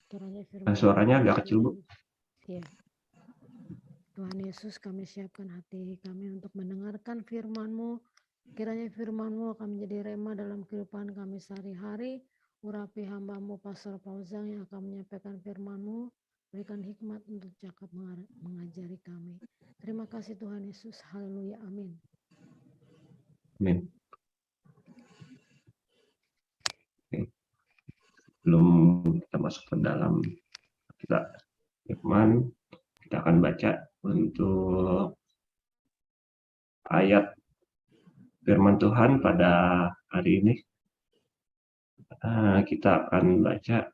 Kiranya firman Suaranya agak kecil, Bu. Ya. Tuhan Yesus, kami siapkan hati kami untuk mendengarkan firman-Mu. Kiranya firman-Mu akan menjadi rema dalam kehidupan kami sehari-hari. Urapi hamba-Mu Pastor Fauzan yang akan menyampaikan firman-Mu. Berikan hikmat untuk cakap mengajari kami. Terima kasih Tuhan Yesus. Haleluya. Amin. Amin. Sebelum kita masuk ke dalam kita firman, kita akan baca untuk ayat firman Tuhan pada hari ini. Kita akan baca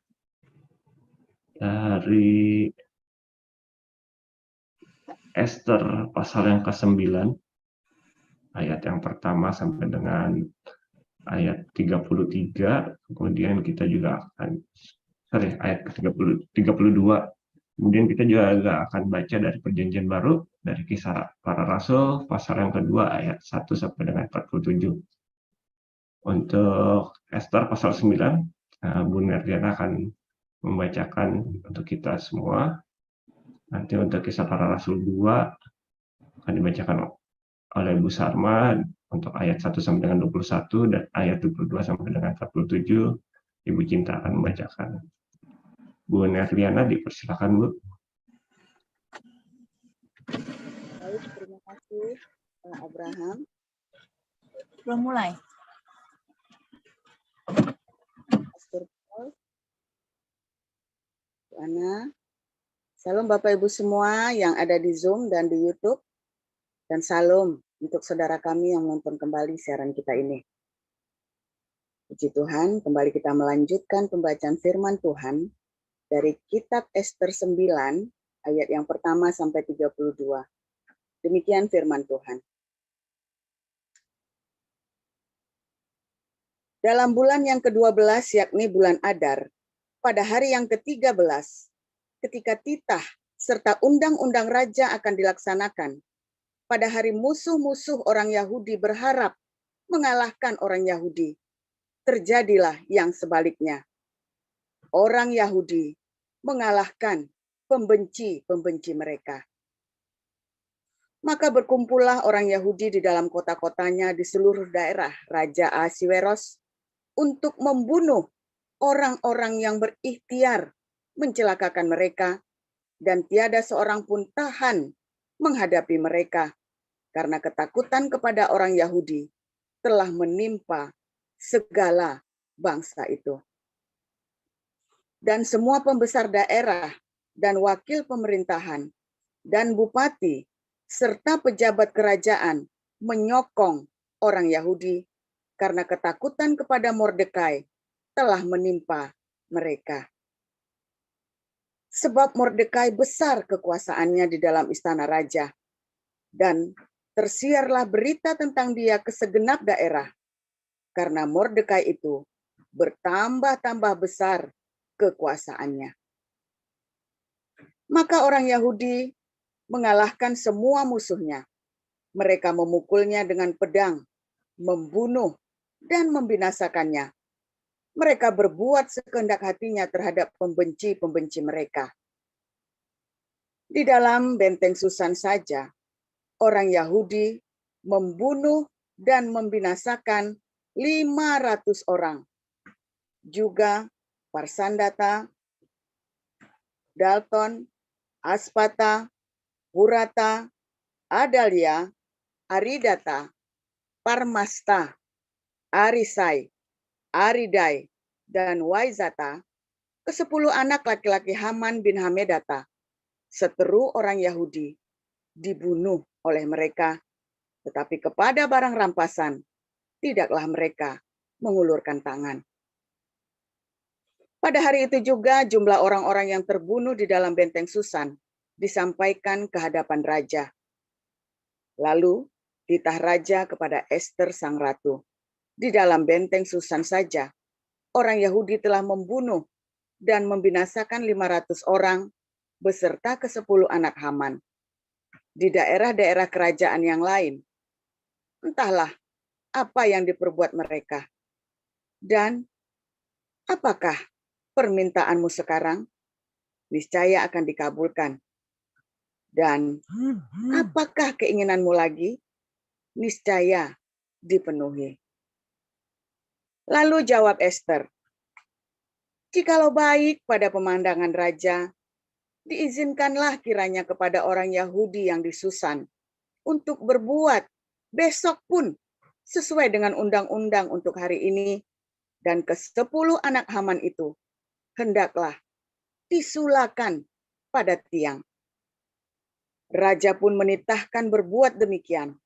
dari Ester pasal yang ke-9, ayat yang pertama sampai dengan ayat 33, kemudian kita juga akan ayat ke-32. Kemudian kita juga akan baca dari Perjanjian Baru, dari Kisah Para Rasul, pasal yang kedua, ayat 1 sampai dengan 47. Untuk Ester pasal 9, Bu Nerdiana akan membacakan untuk kita semua. Nanti untuk Kisah Para Rasul 2 akan dibacakan oleh Bu Sarma untuk ayat 1 sampai dengan 21 dan ayat 22 sampai dengan 47. Ibu Cinta akan membacakan. Bu Nerdiana, dipersilakan, Bu. Baik, terima kasih Pak Abraham. Belum mulai. Pastor Paul, Bu Ana. Salam Bapak Ibu semua yang ada di Zoom dan di YouTube. Dan salam untuk saudara kami yang menonton kembali siaran kita ini. Puji Tuhan, kembali kita melanjutkan pembacaan firman Tuhan dari kitab Ester 9, ayat yang pertama sampai 32. Demikian firman Tuhan. Dalam bulan yang ke-12, yakni bulan Adar, pada hari yang ke-13, ketika titah serta undang-undang raja akan dilaksanakan, pada hari musuh-musuh orang Yahudi berharap mengalahkan orang Yahudi, terjadilah yang sebaliknya. Orang Yahudi mengalahkan pembenci-pembenci mereka. Maka berkumpullah orang Yahudi di dalam kota-kotanya di seluruh daerah Raja Ahasiweros untuk membunuh orang-orang yang berikhtiar mencelakakan mereka, dan tiada seorang pun tahan menghadapi mereka, karena ketakutan kepada orang Yahudi telah menimpa segala bangsa itu. Dan semua pembesar daerah dan wakil pemerintahan dan bupati serta pejabat kerajaan menyokong orang Yahudi karena ketakutan kepada Mordekai telah menimpa mereka. Sebab Mordekai besar kekuasaannya di dalam istana raja, dan tersiarlah berita tentang dia ke segenap daerah, karena Mordekai itu bertambah-tambah besar kekuasaannya. Maka orang Yahudi mengalahkan semua musuhnya. Mereka memukulnya dengan pedang, membunuh, dan membinasakannya. Mereka berbuat sekehendak hatinya terhadap pembenci-pembenci mereka. Di dalam benteng Susan saja, orang Yahudi membunuh dan membinasakan 500 orang. Juga Parsandata, Dalton, Aspata, Purata, Adalia, Aridata, Parmasta, Arisai, Aridai, dan Waizata, ke-10 anak laki-laki Haman bin Hamedata, seteru orang Yahudi, dibunuh oleh mereka, tetapi kepada barang rampasan tidaklah mereka mengulurkan tangan. Pada hari itu juga jumlah orang-orang yang terbunuh di dalam benteng Susan disampaikan ke hadapan raja. Lalu titah raja kepada Ester sang ratu. Di dalam benteng Susan saja, orang Yahudi telah membunuh dan membinasakan 500 orang beserta ke-10 anak Haman. Di daerah-daerah kerajaan yang lain, entahlah apa yang diperbuat mereka. Dan apakah permintaanmu sekarang? niscaya akan dikabulkan. Dan apakah keinginanmu lagi? Niscaya dipenuhi. Lalu jawab Ester, jikalau baik pada pemandangan raja, diizinkanlah kiranya kepada orang Yahudi yang di Susan untuk berbuat besok pun sesuai dengan undang-undang untuk hari ini, dan ke-10 anak Haman itu hendaklah disulakan pada tiang. Raja pun menitahkan berbuat demikian.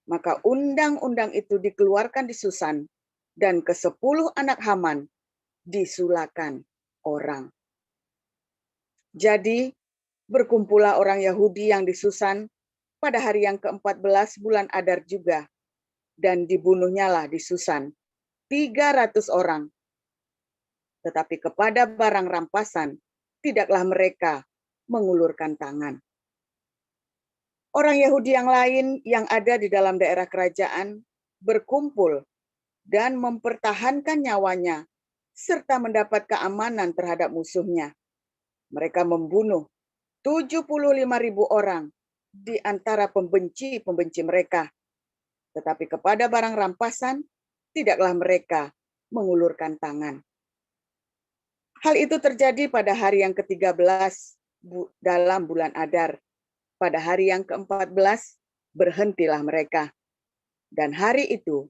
Maka undang-undang itu dikeluarkan di Susan, dan ke-10 anak Haman disulakan orang. Jadi berkumpullah orang Yahudi yang di Susan pada hari yang ke-14 bulan Adar juga, dan dibunuhnyalah di Susan 300 orang. Tetapi kepada barang rampasan tidaklah mereka mengulurkan tangan. Orang Yahudi yang lain yang ada di dalam daerah kerajaan berkumpul dan mempertahankan nyawanya serta mendapat keamanan terhadap musuhnya. Mereka membunuh 75.000 orang di antara pembenci-pembenci mereka. Tetapi kepada barang rampasan tidaklah mereka mengulurkan tangan. Hal itu terjadi pada hari yang ke-13 dalam bulan Adar. Pada hari yang ke-14 berhentilah mereka. Dan hari itu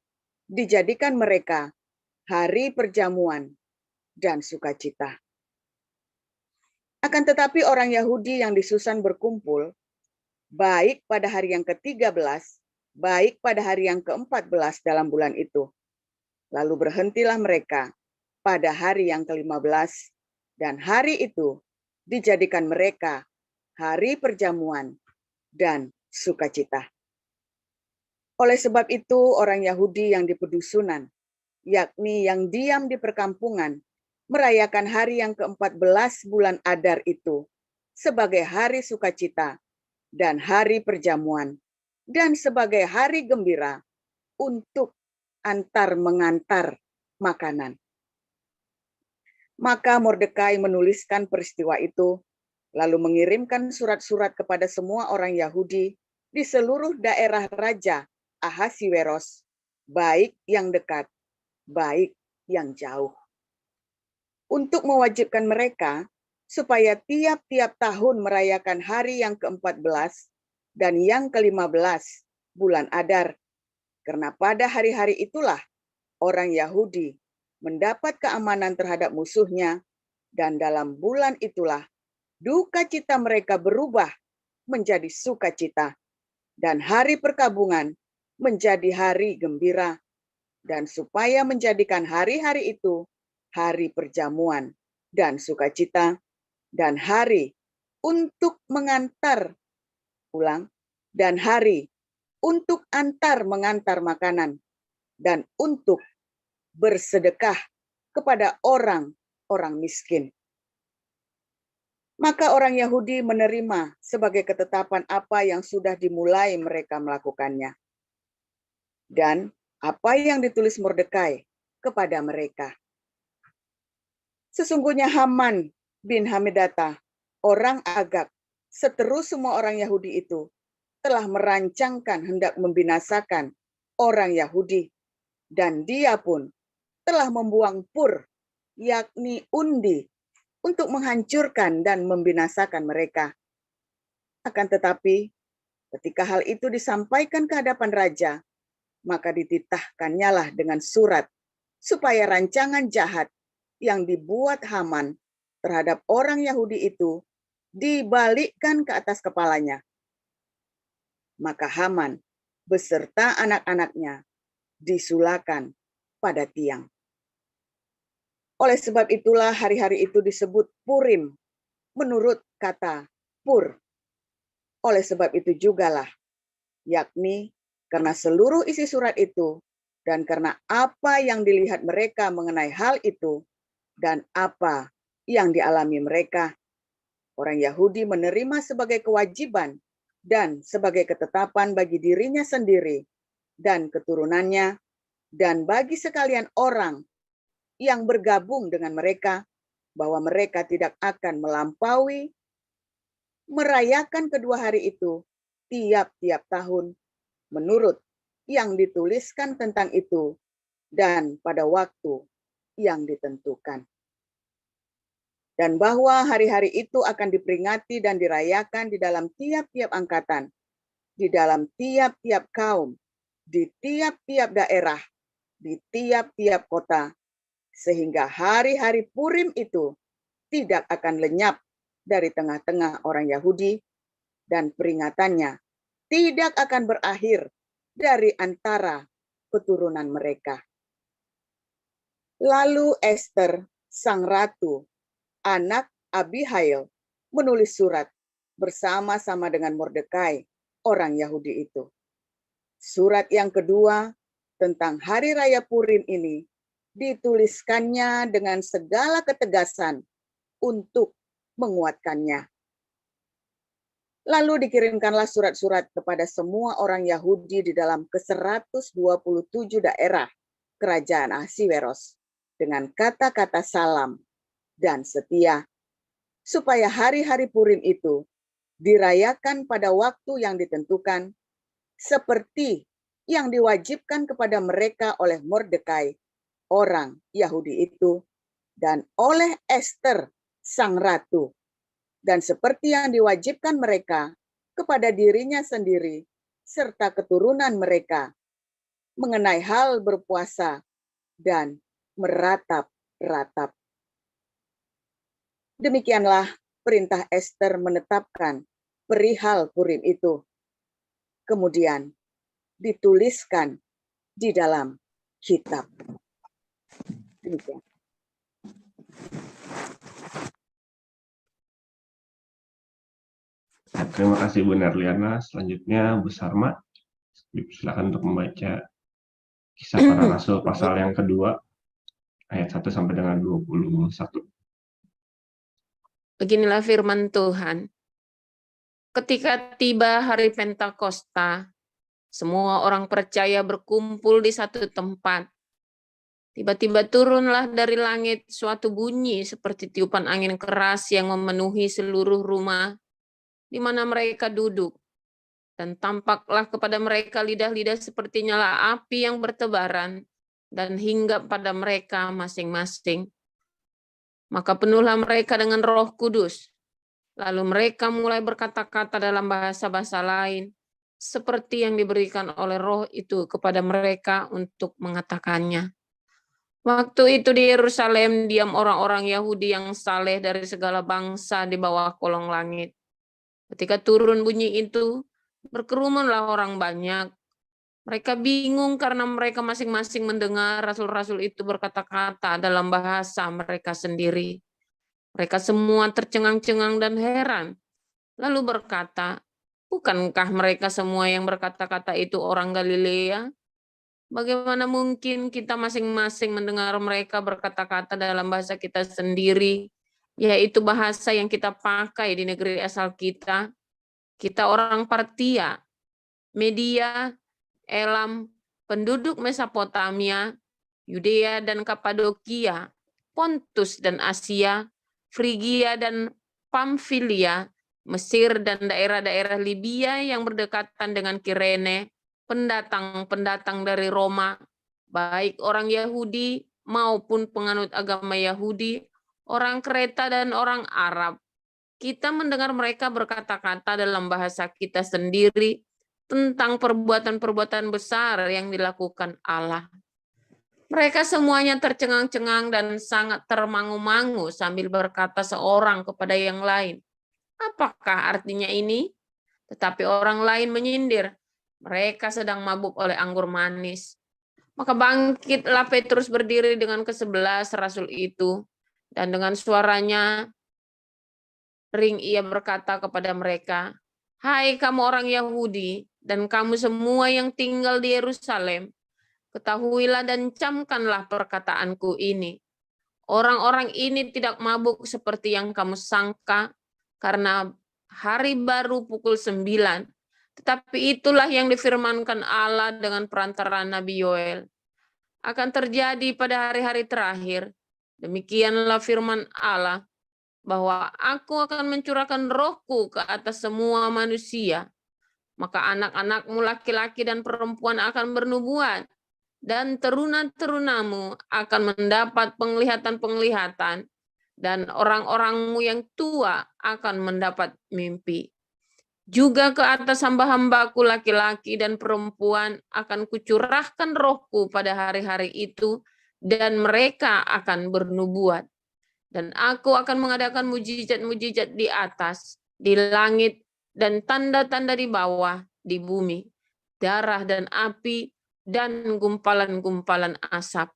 dijadikan mereka hari perjamuan dan sukacita. Akan tetapi orang Yahudi yang di Susan berkumpul, baik pada hari yang ke-13, baik pada hari yang ke-14 dalam bulan itu. Lalu berhentilah mereka pada hari yang ke-15, dan hari itu dijadikan mereka hari perjamuan dan sukacita. Oleh sebab itu, orang Yahudi yang di pedusunan, yakni yang diam di perkampungan, merayakan hari yang ke-14 bulan Adar itu sebagai hari sukacita dan hari perjamuan, dan sebagai hari gembira untuk antar mengantar makanan. Maka Mordekai menuliskan peristiwa itu, lalu mengirimkan surat-surat kepada semua orang Yahudi di seluruh daerah Raja Ahasiweros, baik yang dekat, baik yang jauh, untuk mewajibkan mereka supaya tiap-tiap tahun merayakan hari yang ke-14 dan yang ke-15 bulan Adar, karena pada hari-hari itulah orang Yahudi mendapat keamanan terhadap musuhnya, dan dalam bulan itulah duka cita mereka berubah menjadi sukacita, dan hari perkabungan menjadi hari gembira, dan supaya menjadikan hari-hari itu hari perjamuan dan sukacita, dan hari untuk mengantar dan hari untuk antar mengantar makanan, dan untuk bersedekah kepada orang-orang miskin. Maka orang Yahudi menerima sebagai ketetapan apa yang sudah dimulai mereka melakukannya, dan apa yang ditulis Mordekai kepada mereka. Sesungguhnya Haman bin Hamedata, orang Agag, seterus semua orang Yahudi itu, telah merancangkan hendak membinasakan orang Yahudi, dan dia pun telah membuang pur, yakni undi, untuk menghancurkan dan membinasakan mereka. Akan tetapi, ketika hal itu disampaikan ke hadapan raja, maka dititahkannya lah dengan surat, supaya rancangan jahat yang dibuat Haman terhadap orang Yahudi itu dibalikkan ke atas kepalanya. Maka Haman beserta anak-anaknya disulakan pada tiang. Oleh sebab itulah hari-hari itu disebut Purim, menurut kata pur. Oleh sebab itu jugalah, yakni karena seluruh isi surat itu, dan karena apa yang dilihat mereka mengenai hal itu, dan apa yang dialami mereka, orang Yahudi menerima sebagai kewajiban dan sebagai ketetapan bagi dirinya sendiri dan keturunannya, dan bagi sekalian orang yang bergabung dengan mereka, bahwa mereka tidak akan melampaui merayakan kedua hari itu tiap-tiap tahun menurut yang dituliskan tentang itu dan pada waktu yang ditentukan. Dan bahwa hari-hari itu akan diperingati dan dirayakan di dalam tiap-tiap angkatan, di dalam tiap-tiap kaum, di tiap-tiap daerah, di tiap-tiap kota, sehingga hari-hari Purim itu tidak akan lenyap dari tengah-tengah orang Yahudi, dan peringatannya tidak akan berakhir dari antara keturunan mereka. Lalu Ester, sang ratu, anak Abihail, menulis surat bersama-sama dengan Mordekai, orang Yahudi itu. Surat yang kedua tentang Hari Raya Purim ini dituliskannya dengan segala ketegasan untuk menguatkannya. Lalu dikirimkanlah surat-surat kepada semua orang Yahudi di dalam ke-127 daerah kerajaan Ahasiweros dengan kata-kata salam dan setia, supaya hari-hari Purim itu dirayakan pada waktu yang ditentukan, seperti yang diwajibkan kepada mereka oleh Mordekai, orang Yahudi itu, dan oleh Ester, sang ratu, dan seperti yang diwajibkan mereka kepada dirinya sendiri serta keturunan mereka mengenai hal berpuasa dan meratap-ratap. Demikianlah perintah Ester menetapkan perihal Purim itu. Kemudian dituliskan di dalam kitab. Demikian. Terima kasih Bu Nerliana. Selanjutnya Bu Sarma, silakan untuk membaca Kisah Para Rasul pasal yang kedua, ayat 1 sampai dengan 21. Beginilah firman Tuhan. Ketika tiba hari Pentakosta, semua orang percaya berkumpul di satu tempat. Tiba-tiba turunlah dari langit suatu bunyi seperti tiupan angin keras yang memenuhi seluruh rumah di mana mereka duduk. Dan tampaklah kepada mereka lidah-lidah seperti nyala api yang bertebaran dan hinggap pada mereka masing-masing. Maka penuhlah mereka dengan Roh Kudus. Lalu mereka mulai berkata-kata dalam bahasa-bahasa lain, seperti yang diberikan oleh Roh itu kepada mereka untuk mengatakannya. Waktu itu di Yerusalem diam orang-orang Yahudi yang saleh dari segala bangsa di bawah kolong langit. Ketika turun bunyi itu, berkerumunlah orang banyak. Mereka bingung karena mereka masing-masing mendengar rasul-rasul itu berkata-kata dalam bahasa mereka sendiri. Mereka semua tercengang-cengang dan heran. Lalu berkata, bukankah mereka semua yang berkata-kata itu orang Galilea? Bagaimana mungkin kita masing-masing mendengar mereka berkata-kata dalam bahasa kita sendiri, yaitu bahasa yang kita pakai di negeri asal kita? Kita orang Partia, Media, Elam, penduduk Mesopotamia, Yudea dan Kapadokia, Pontus dan Asia, Frigia dan Pamfilia, Mesir dan daerah-daerah Libya yang berdekatan dengan Kirene, pendatang-pendatang dari Roma, baik orang Yahudi maupun penganut agama Yahudi, orang Kreta dan orang Arab. Kita mendengar mereka berkata-kata dalam bahasa kita sendiri tentang perbuatan-perbuatan besar yang dilakukan Allah. Mereka semuanya tercengang-cengang dan sangat termangu-mangu sambil berkata seorang kepada yang lain, apakah artinya ini? Tetapi orang lain menyindir, mereka sedang mabuk oleh anggur manis. Maka bangkitlah Petrus berdiri dengan ke-11 rasul itu, dan dengan suaranya ring ia berkata kepada mereka, hai kamu orang Yahudi, dan kamu semua yang tinggal di Yerusalem, ketahuilah dan camkanlah perkataanku ini. Orang-orang ini tidak mabuk seperti yang kamu sangka, karena hari baru pukul 9. Tetapi itulah yang difirmankan Allah dengan perantara Nabi Yoel. Akan terjadi pada hari-hari terakhir, Demikianlah firman Allah, bahwa aku akan mencurahkan rohku ke atas semua manusia. Maka anak-anakmu laki-laki dan perempuan akan bernubuat, dan teruna-terunamu akan mendapat penglihatan-penglihatan, dan orang-orangmu yang tua akan mendapat mimpi. Juga ke atas hamba-hambaku laki-laki dan perempuan akan kucurahkan rohku pada hari-hari itu, dan mereka akan bernubuat. Dan aku akan mengadakan mujizat-mujizat di atas, di langit, dan tanda-tanda di bawah, di bumi, darah dan api, dan gumpalan-gumpalan asap.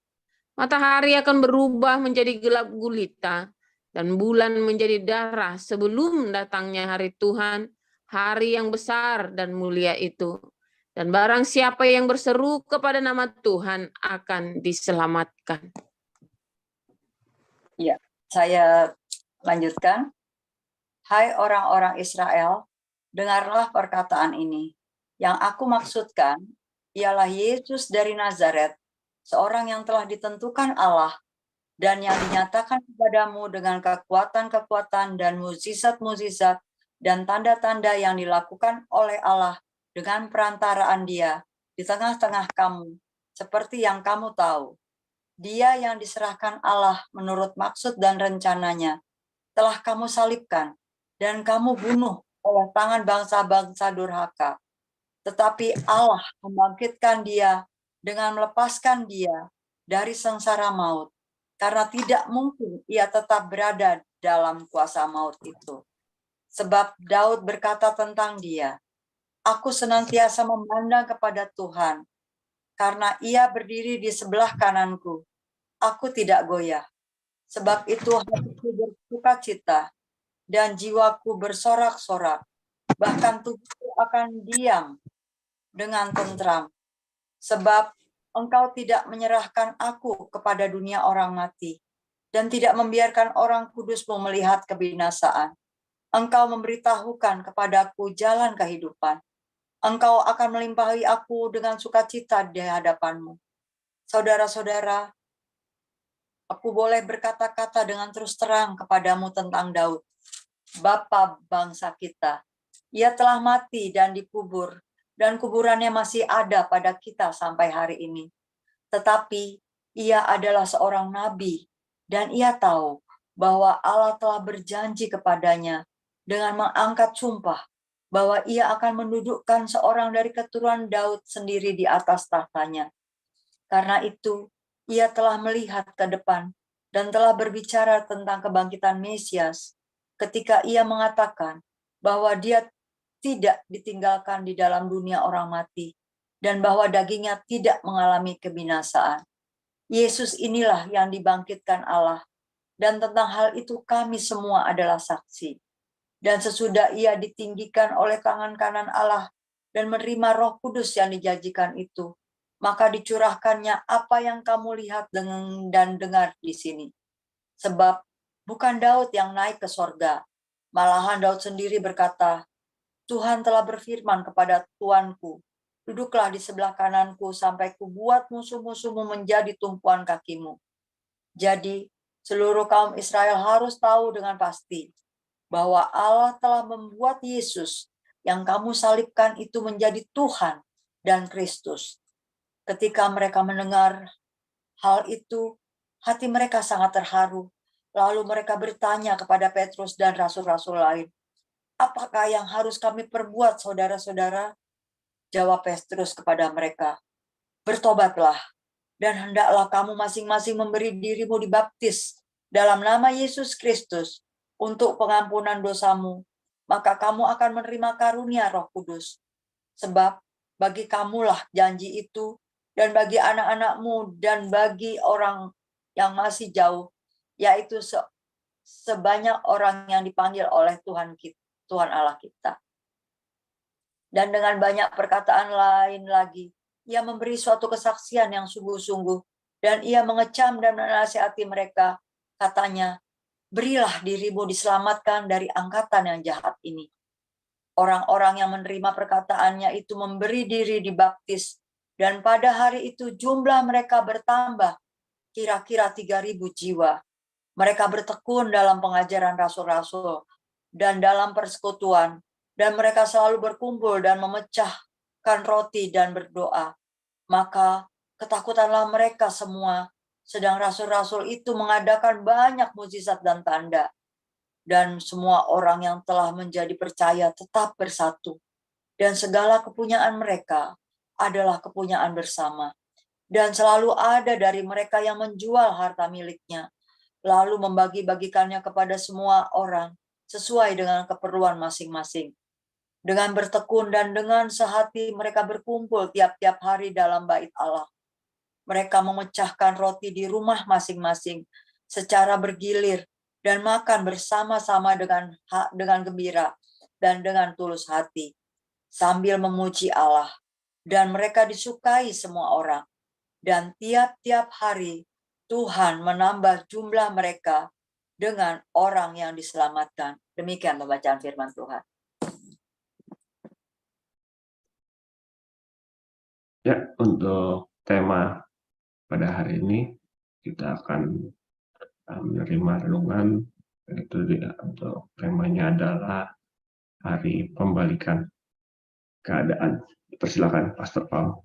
Matahari akan berubah menjadi gelap gulita, dan bulan menjadi darah sebelum datangnya hari Tuhan, hari yang besar dan mulia itu. Dan barang siapa yang berseru kepada nama Tuhan akan diselamatkan. Ya, saya lanjutkan. Hai orang-orang Israel, dengarlah perkataan ini. Yang aku maksudkan ialah Yesus dari Nazaret, seorang yang telah ditentukan Allah dan yang dinyatakan kepadamu dengan kekuatan-kekuatan dan mukjizat-mukjizat dan tanda-tanda yang dilakukan oleh Allah dengan perantaraan Dia di tengah-tengah kamu, seperti yang kamu tahu. Dia yang diserahkan Allah menurut maksud dan rencananya telah kamu salibkan dan kamu bunuh oleh tangan bangsa-bangsa durhaka. Tetapi Allah membangkitkan Dia dengan melepaskan Dia dari sengsara maut, karena tidak mungkin Ia tetap berada dalam kuasa maut itu. Sebab Daud berkata tentang Dia, aku senantiasa memandang kepada Tuhan, karena Ia berdiri di sebelah kananku. Aku tidak goyah. Sebab itu hatiku bersukacita dan jiwaku bersorak-sorak. Bahkan tubuhku akan diam dengan tentram. Sebab Engkau tidak menyerahkan aku kepada dunia orang mati dan tidak membiarkan orang kudus-Mu melihat kebinasaan. Engkau memberitahukan kepadaku jalan kehidupan. Engkau akan melimpahi aku dengan sukacita di hadapan-Mu. Saudara-saudara, aku boleh berkata-kata dengan terus terang kepadamu tentang Daud, bapa bangsa kita. Ia telah mati dan dikubur, dan kuburannya masih ada pada kita sampai hari ini. Tetapi ia adalah seorang nabi, dan ia tahu bahwa Allah telah berjanji kepadanya dengan mengangkat sumpah bahwa ia akan mendudukkan seorang dari keturunan Daud sendiri di atas tahtanya. Karena itu, ia telah melihat ke depan dan telah berbicara tentang kebangkitan Mesias ketika ia mengatakan bahwa dia tidak ditinggalkan di dalam dunia orang mati dan bahwa dagingnya tidak mengalami kebinasaan. Yesus inilah yang dibangkitkan Allah, dan tentang hal itu kami semua adalah saksi. Dan sesudah ia ditinggikan oleh tangan kanan Allah dan menerima Roh Kudus yang dijanjikan itu, maka dicurahkannya apa yang kamu lihat dan dengar di sini. Sebab bukan Daud yang naik ke sorga, malahan Daud sendiri berkata, Tuhan telah berfirman kepada Tuanku, duduklah di sebelah kananku sampai kubuat musuh-musuhmu menjadi tumpuan kakimu. Jadi seluruh kaum Israel harus tahu dengan pasti bahwa Allah telah membuat Yesus yang kamu salibkan itu menjadi Tuhan dan Kristus. Ketika mereka mendengar hal itu, hati mereka sangat terharu. Lalu mereka bertanya kepada Petrus dan rasul-rasul lain, apakah yang harus kami perbuat, saudara-saudara? Jawab Petrus kepada mereka, bertobatlah, dan hendaklah kamu masing-masing memberi dirimu dibaptis dalam nama Yesus Kristus untuk pengampunan dosamu, maka kamu akan menerima karunia Roh Kudus. Sebab bagi kamulah janji itu, dan bagi anak-anakmu, dan bagi orang yang masih jauh, yaitu sebanyak orang yang dipanggil oleh Tuhan Allah kita. Dan dengan banyak perkataan lain lagi, ia memberi suatu kesaksian yang sungguh-sungguh, dan ia mengecam dan menasihati mereka, katanya, berilah dirimu diselamatkan dari angkatan yang jahat ini. Orang-orang yang menerima perkataannya itu memberi diri dibaptis, dan pada hari itu jumlah mereka bertambah, kira-kira 3.000 jiwa. Mereka bertekun dalam pengajaran rasul-rasul dan dalam persekutuan, dan mereka selalu berkumpul dan memecahkan roti dan berdoa. Maka ketakutanlah mereka semua, sedang rasul-rasul itu mengadakan banyak mukjizat dan tanda. Dan semua orang yang telah menjadi percaya tetap bersatu. Dan segala kepunyaan mereka adalah kepunyaan bersama. Dan selalu ada dari mereka yang menjual harta miliknya, lalu membagi-bagikannya kepada semua orang sesuai dengan keperluan masing-masing. Dengan bertekun dan dengan sehati mereka berkumpul tiap-tiap hari dalam bait Allah. Mereka memecahkan roti di rumah masing-masing secara bergilir dan makan bersama-sama dengan gembira dan dengan tulus hati, sambil memuji Allah. Dan mereka disukai semua orang. Dan tiap-tiap hari Tuhan menambah jumlah mereka dengan orang yang diselamatkan. Demikian pembacaan firman Tuhan. Ya, untuk tema pada hari ini kita akan menerima renungan, itu untuk temanya adalah hari pembalikan keadaan. Persilakan Pastor Paul.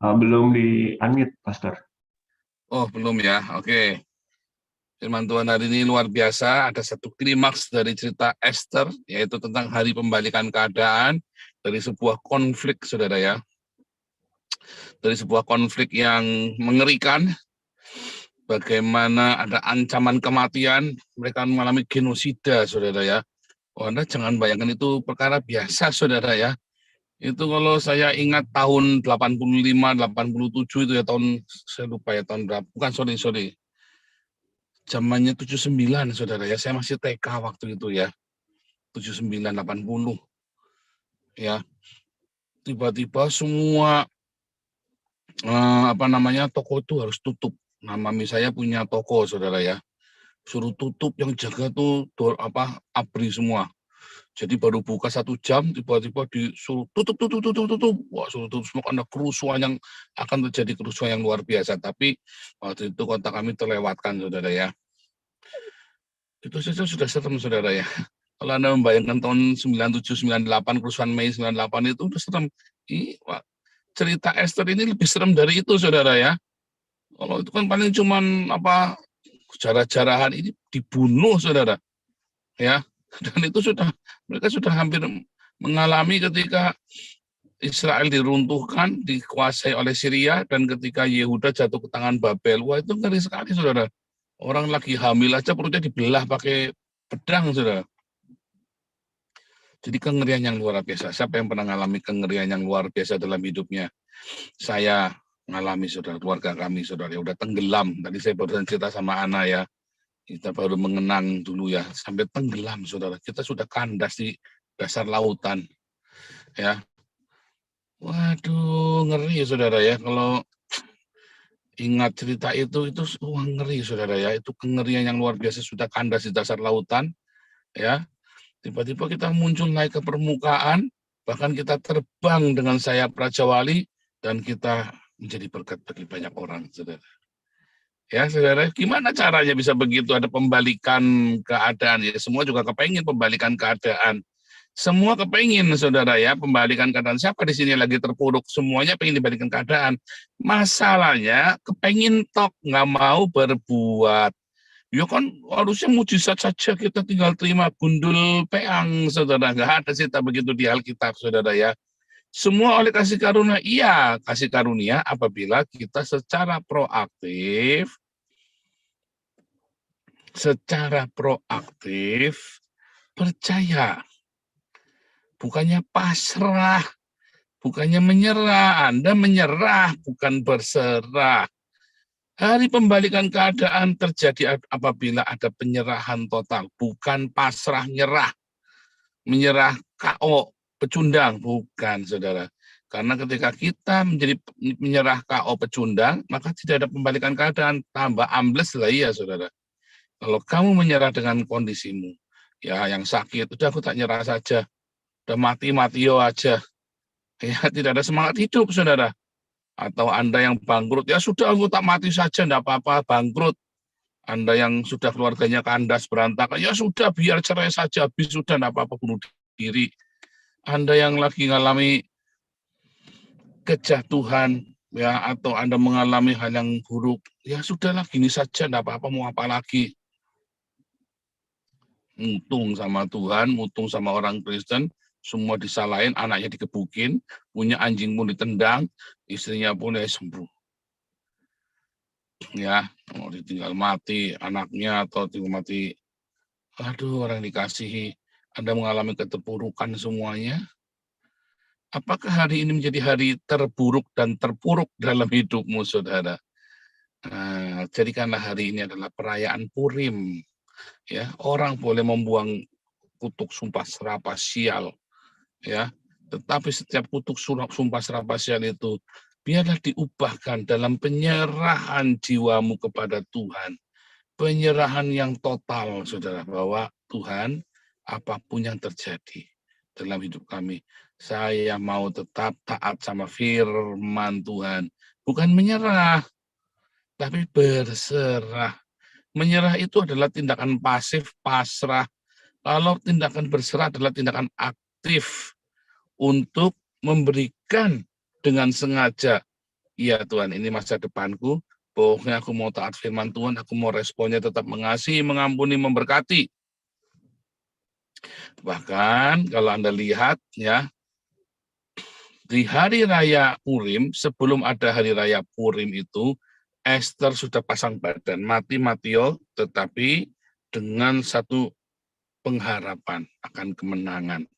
Belum di-unmute, Pastor. Oh, belum ya. Oke. Firman Tuhan hari ini luar biasa. Ada satu klimaks dari cerita Esther, yaitu tentang hari pembalikan keadaan dari sebuah konflik, saudara ya. Dari sebuah konflik yang mengerikan, bagaimana ada ancaman kematian, mereka mengalami genosida, saudara ya. Oh, Anda jangan bayangkan itu perkara biasa, saudara ya. Itu kalau saya ingat tahun 85, 87 itu ya, tahun, saya lupa ya tahun berapa, bukan, sorry. Zamannya 79, saudara ya, saya masih TK waktu itu ya, 79, 80. Ya, tiba-tiba semua, toko itu harus tutup. Nah, mami saya punya toko, saudara ya, suruh tutup, yang jaga tuh ABRI semua. Jadi baru buka 1 jam, tiba-tiba disuruh tutup. Wah, suruh tutup semua, karena kerusuhan yang akan terjadi, kerusuhan yang luar biasa. Tapi waktu itu kota kami terlewatkan, saudara ya. Itu saja sudah serem, saudara ya. Kalau Anda membayangkan tahun 97, 98, kerusuhan Mei 98 itu udah serem. Cerita Esther ini lebih serem dari itu, saudara ya. Kalau itu kan paling cuman jarah-jarahan, ini dibunuh, saudara. Ya. Dan itu mereka sudah hampir mengalami ketika Israel diruntuhkan, dikuasai oleh Syria, dan ketika Yehuda jatuh ke tangan Babel. Wah, itu ngeri sekali, saudara. Orang lagi hamil aja perutnya dibelah pakai pedang, saudara. Jadi kengerian yang luar biasa. Siapa yang pernah mengalami kengerian yang luar biasa dalam hidupnya? Saya mengalami, saudara, keluarga kami, saudara, udah tenggelam. Tadi saya baru cerita sama Ana ya. Kita baru mengenang dulu ya, sampai tenggelam, saudara. Kita sudah kandas di dasar lautan. Ya. Waduh, ngeri, saudara ya. Kalau ingat cerita itu ngeri, saudara ya. Itu kengerian yang luar biasa, sudah kandas di dasar lautan. Ya. Tiba-tiba kita muncul naik ke permukaan, bahkan kita terbang dengan sayap Raja Wali, dan kita menjadi berkat bagi banyak orang, saudara. Ya, saudara, gimana caranya bisa begitu? Ada pembalikan keadaan ya. Semua juga kepengen pembalikan keadaan. Semua kepengen, saudara ya, pembalikan keadaan. Siapa di sini lagi terpuruk? Semuanya pengen dibalikan keadaan. Masalahnya kepengen tok, nggak mau berbuat. Ya kan harusnya mujizat saja, kita tinggal terima gundul peang, saudara. Nggak ada cerita begitu di Alkitab, saudara ya. Semua oleh kasih karunia. Iya, kasih karunia apabila kita secara proaktif percaya, bukannya pasrah, bukannya menyerah. Anda menyerah, bukan berserah. Hari pembalikan keadaan terjadi apabila ada penyerahan total, bukan pasrah nyerah, menyerah KO, pecundang, bukan, saudara. Karena ketika kita menjadi menyerah KO pecundang, maka tidak ada pembalikan keadaan, tambah ambles lah, iya, saudara. Kalau kamu menyerah dengan kondisimu, ya yang sakit, udah aku tak nyerah saja, udah mati-mati aja, ya tidak ada semangat hidup, saudara. Atau Anda yang bangkrut, ya sudah aku tak mati saja, enggak apa-apa, bangkrut. Anda yang sudah keluarganya kandas, berantakan, ya sudah biar cerai saja, habis sudah enggak apa-apa, bunuh diri. Anda yang lagi mengalami kejatuhan, ya, atau Anda mengalami hal yang buruk, ya sudahlah gini saja, enggak apa-apa, mau apa lagi. Mutung sama Tuhan, mutung sama orang Kristen, semua disalahin, anaknya dikebukin, punya anjing pun ditendang, istrinya pun sembuh. Ya, mau ditinggal mati anaknya atau tinggal mati, aduh, orang dikasihi, Anda mengalami keterpurukan semuanya. Apakah hari ini menjadi hari terburuk dan terpuruk dalam hidupmu, saudara? Nah, jadikanlah hari ini adalah perayaan Purim. Ya, orang boleh membuang kutuk sumpah serapah sial, ya. Tetapi setiap kutuk sumpah serapah sial itu biarlah diubahkan dalam penyerahan jiwamu kepada Tuhan. Penyerahan yang total, saudara, bahwa Tuhan, apapun yang terjadi dalam hidup kami, saya mau tetap taat sama firman Tuhan. Bukan menyerah, tapi berserah. Menyerah itu adalah tindakan pasif, pasrah. Kalau tindakan berserah adalah tindakan aktif untuk memberikan dengan sengaja. Iya Tuhan, ini masa depanku, pokoknya aku mau taat firman Tuhan, aku mau responnya tetap mengasihi, mengampuni, memberkati. Bahkan kalau Anda lihat, ya, di hari raya Purim, sebelum ada hari raya Purim itu, Esther sudah pasang badan, mati-matio, tetapi dengan satu pengharapan akan kemenangan.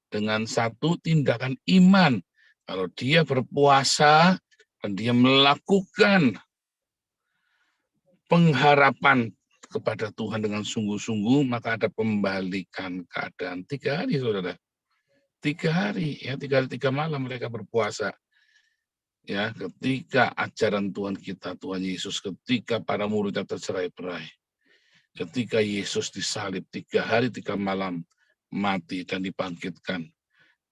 Dengan satu tindakan iman. Kalau dia berpuasa dan dia melakukan pengharapan kepada Tuhan dengan sungguh-sungguh, maka ada pembalikan keadaan. 3 hari, saudara. 3 hari, ya, 3 hari 3 malam mereka berpuasa. Ya, ketika ajaran Tuhan kita, Tuhan Yesus, ketika para muridnya tercerai-berai, ketika Yesus disalib 3 hari 3 malam, mati dan dibangkitkan,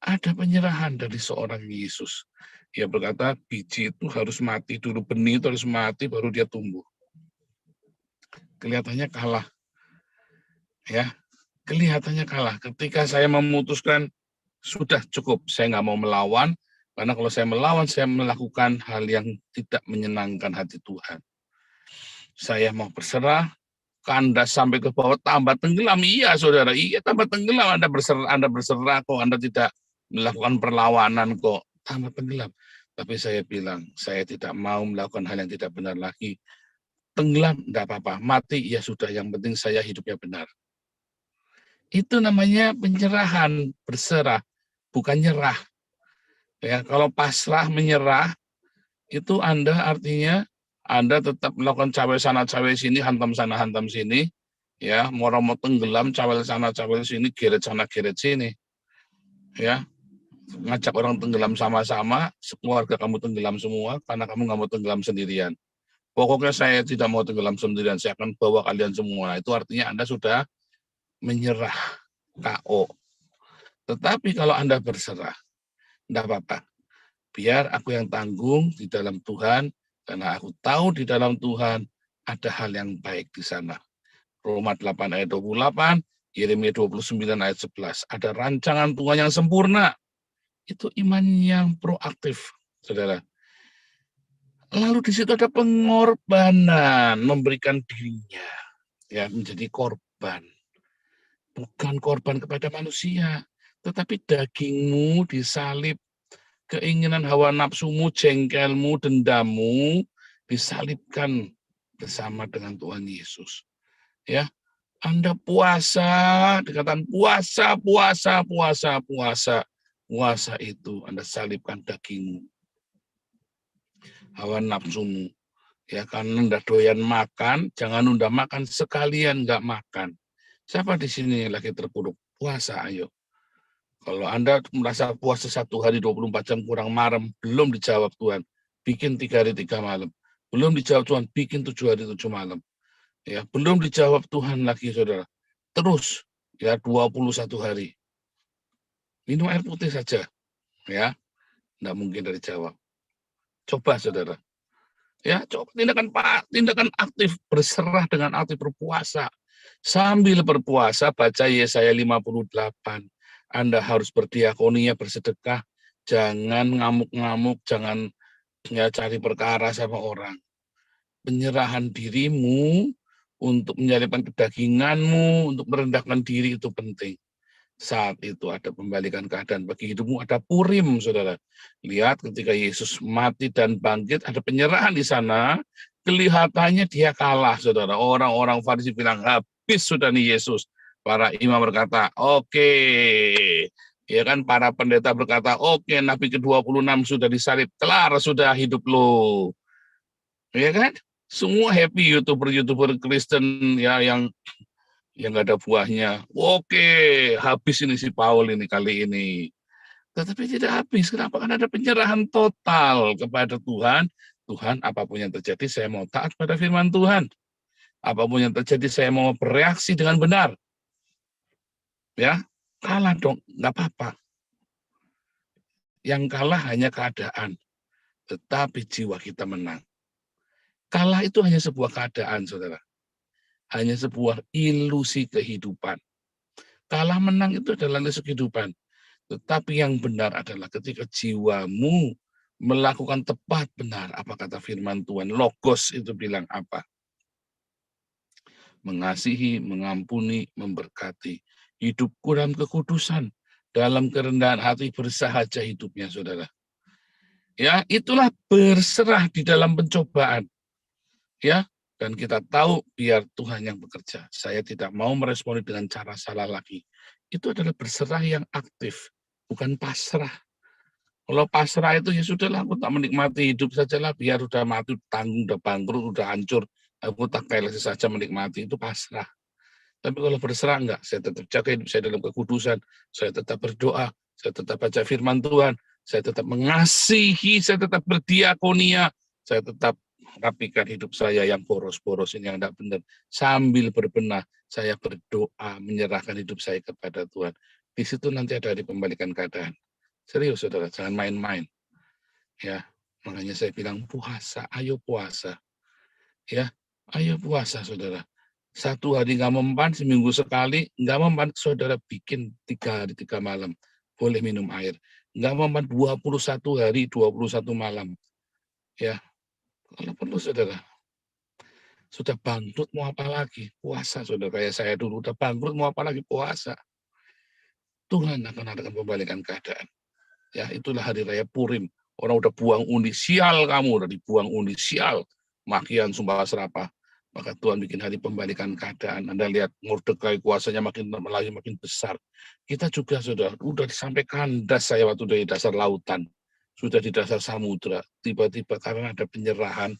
ada penyerahan dari seorang Yesus. Ia berkata, biji itu harus mati dulu, benih itu harus mati, baru dia tumbuh. Kelihatannya kalah. Ya, kelihatannya kalah. Ketika saya memutuskan, sudah cukup, saya nggak mau melawan, karena kalau saya melawan, saya melakukan hal yang tidak menyenangkan hati Tuhan. Saya mau berserah, kandas sampai ke bawah, tambah tenggelam. Iya, saudara, iya, tambah tenggelam. Anda berserah kok, Anda tidak melakukan perlawanan kok, tambah tenggelam. Tapi saya bilang, saya tidak mau melakukan hal yang tidak benar lagi. Tenggelam, enggak apa-apa. Mati, ya sudah, yang penting saya hidupnya benar. Itu namanya penyerahan, berserah, bukan nyerah. Ya, kalau pasrah menyerah, itu Anda artinya Anda tetap melakukan cawe sana cawe sini, hantam sana hantam sini, ya, mau tenggelam, cawe sana cawe sini, geret sana geret sini, ya, ngajak orang tenggelam sama-sama, keluarga kamu tenggelam semua karena kamu nggak mau tenggelam sendirian. Pokoknya saya tidak mau tenggelam sendirian, saya akan bawa kalian semua. Itu artinya Anda sudah menyerah, KO. Tetapi kalau Anda berserah, enggak apa-apa. Biar aku yang tanggung di dalam Tuhan, karena aku tahu di dalam Tuhan ada hal yang baik di sana. Roma 8 ayat 28, Yeremia 29 ayat 11. Ada rancangan Tuhan yang sempurna. Itu iman yang proaktif, saudara. Lalu di situ ada pengorbanan, memberikan dirinya, ya, menjadi korban. Bukan korban kepada manusia, tetapi dagingmu disalib, keinginan hawa nafsumu, jengkelmu, dendammu disalibkan bersama dengan Tuhan Yesus. Ya, Anda puasa, dikatakan puasa, puasa, puasa, puasa. Puasa itu Anda salibkan dagingmu, hawa nafsumu. Ya, karena Anda doyan makan, jangan nunda makan, sekalian nggak makan. Siapa di sini lagi terpuruk? Puasa, ayo. Kalau Anda merasa puasa 1 hari 24 jam kurang malam, belum dijawab Tuhan, bikin 3 hari 3 malam. Belum dijawab Tuhan, bikin 7 hari 7 malam. Ya, belum dijawab Tuhan lagi, saudara. Terus, ya 21 hari. Minum air putih saja, ya. Nggak mungkin dari jawab. Coba, saudara. Ya, coba tindakan aktif, berserah dengan aktif berpuasa. Sambil berpuasa, baca Yesaya 58. Anda harus berdiakonia, bersedekah. Jangan ngamuk-ngamuk, jangan ya cari perkara sama orang. Penyerahan dirimu untuk menyalipkan kedaginganmu, untuk merendahkan diri itu penting. Saat itu ada pembalikan keadaan bagi hidupmu, ada Purim, saudara. Lihat ketika Yesus mati dan bangkit, ada penyerahan di sana, kelihatannya dia kalah, saudara. Orang-orang Farisi bilang, habis sudah nih Yesus. Para imam berkata, oke. Ya kan, para pendeta berkata, oke, Nabi ke-26 sudah disalib, kelar sudah hidup lo. Ya kan? Semua happy YouTuber Kristen ya yang nggak ada buahnya. Oke, habis ini si Paul ini kali ini. Tetapi tidak habis. Kenapa? Karena ada penyerahan total kepada Tuhan. Tuhan, apapun yang terjadi, saya mau taat pada firman Tuhan. Apapun yang terjadi, saya mau bereaksi dengan benar. Ya, kalah dong, nggak apa-apa. Yang kalah hanya keadaan, tetapi jiwa kita menang. Kalah itu hanya sebuah keadaan, saudara. Hanya sebuah ilusi kehidupan. Kalah menang itu adalah ilusi kehidupan. Tetapi yang benar adalah ketika jiwamu melakukan tepat benar. Apa kata firman Tuhan? Logos itu bilang apa? Mengasihi, mengampuni, memberkati. Hidupku dalam kekudusan. Dalam kerendahan hati bersahaja hidupnya, saudara. Ya, itulah berserah di dalam pencobaan. Ya, dan kita tahu biar Tuhan yang bekerja. Saya tidak mau meresponi dengan cara salah lagi. Itu adalah berserah yang aktif, bukan pasrah. Kalau pasrah itu ya sudahlah, aku tak menikmati hidup sajalah, biar udah mati, tanggung, udah bangkrut, udah hancur, aku tak kayak saja menikmati, itu pasrah. Tapi kalau berserah enggak, saya tetap jaga hidup saya dalam kekudusan, saya tetap berdoa, saya tetap baca firman Tuhan, saya tetap mengasihi, saya tetap berdiakonia, saya tetap rapikan hidup saya yang boros-boros ini yang tidak benar. Sambil berbenah, saya berdoa, menyerahkan hidup saya kepada Tuhan. Di situ nanti ada pembalikan keadaan. Serius, saudara, jangan main-main. Ya, makanya saya bilang puasa, ayo puasa. Ya, ayo puasa, saudara. 1 hari nggak mempan, seminggu sekali, nggak mempan, saudara bikin 3 hari 3 malam. Boleh minum air. Nggak mempan 21 hari, 21 malam. Ya, kalau perlu, saudara. Sudah bangkrut, mau apa lagi? Puasa, saudara. Kayak saya dulu, udah bangkrut, mau apa lagi? Puasa. Tuhan akan adakan pembalikan keadaan. Ya, itulah hari raya Purim. Orang udah buang undi, sial kamu, udah dibuang undi, sial. Makian, sumpah serapah. Maka Tuhan bikin hari pembalikan keadaan. Anda lihat Mordekai kuasanya makin besar. Kita juga sudah sampai kandas saya waktu dari dasar lautan. Sudah di dasar samudra. Tiba-tiba karena ada penyerahan.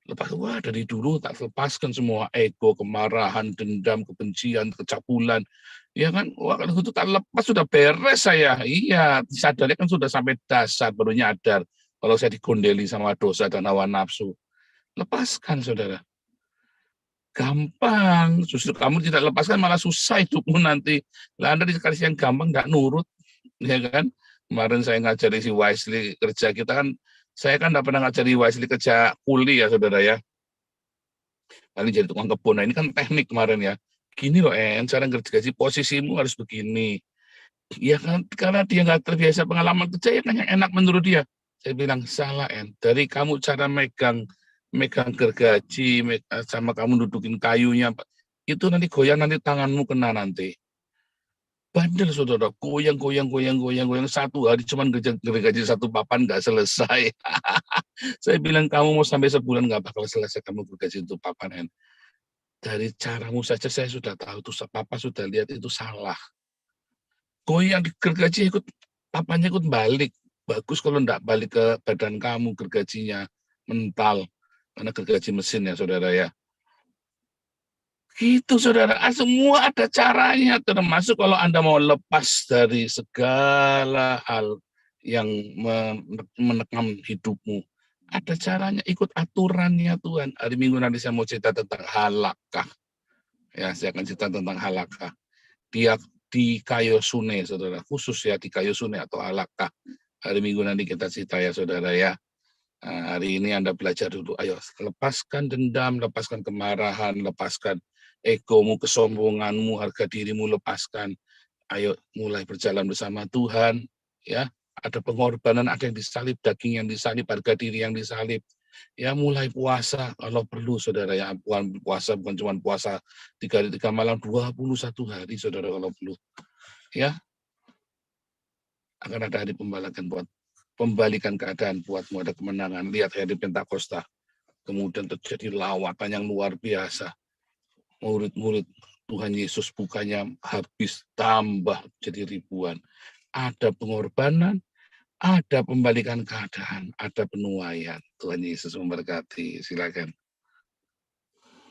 Lepas dari dulu tak lepaskan semua ego, kemarahan, dendam, kebencian, kecabulan. Ya kan, kalau itu tak lepas sudah beres saya. Iya, sadarnya kan sudah sampai dasar, baru nyadar. Kalau saya digondeli sama dosa dan hawa nafsu. Lepaskan, saudara. Gampang, justru kamu tidak lepaskan malah susah hidupmu nanti. Lah Anda dikasih yang gampang nggak nurut, ya kan? Kemarin saya ngajari si Wisely kerja kita kan, saya kan nggak pernah ngajari Wisely kerja kuli ya saudara ya. Paling jadi tukang kebun. Nah ini kan teknik kemarin ya. Gini loh cara ngerti posisimu harus begini. Ya kan karena dia nggak terbiasa pengalaman kerja ya kan yang enak menurut dia. Saya bilang salah dari kamu cara megang gergaji sama kamu dudukin kayunya itu nanti goyang nanti tanganmu kena nanti. Bandel saudara, goyang 1 hari cuman gergaji 1 papan nggak selesai. Saya bilang kamu mau sampai sebulan nggak bakal selesai kamu gergaji 1 papan. Dari caramu saja saya sudah tahu tuh papa sudah lihat itu salah. Goyang di gergaji ikut papannya ikut balik. Bagus kalau enggak balik ke badan kamu gergajinya mental. Karena gergaji mesin ya saudara ya. Gitu saudara, semua ada caranya. Termasuk kalau Anda mau lepas dari segala hal yang menekam hidupmu. Ada caranya, ikut aturannya Tuhan. Hari Minggu nanti saya mau cerita tentang halakah. Ya, saya akan cerita tentang halakah. Dia di Kayosune, saudara. Khusus ya di Kayosune atau halakah. Hari Minggu nanti kita cerita ya, saudara ya. Nah, hari ini Anda belajar dulu. Ayo, lepaskan dendam, lepaskan kemarahan, lepaskan egomu, kesombonganmu, harga dirimu, lepaskan. Ayo mulai berjalan bersama Tuhan. Ya, ada pengorbanan, ada yang disalib, daging yang disalib, harga diri yang disalib. Ya, mulai puasa kalau perlu, saudara ya. Puasa bukan cuma puasa 3 hari 3 malam, 21 hari, saudara, kalau perlu. Ya, akan ada hari pembalikan keadaan buatmu, ada kemenangan. Lihat hari Pentakosta. Kemudian terjadi lawatan yang luar biasa. Murid-murid Tuhan Yesus bukannya habis, tambah jadi ribuan. Ada pengorbanan, ada pembalikan keadaan, ada penuaian. Tuhan Yesus memberkati. Silakan.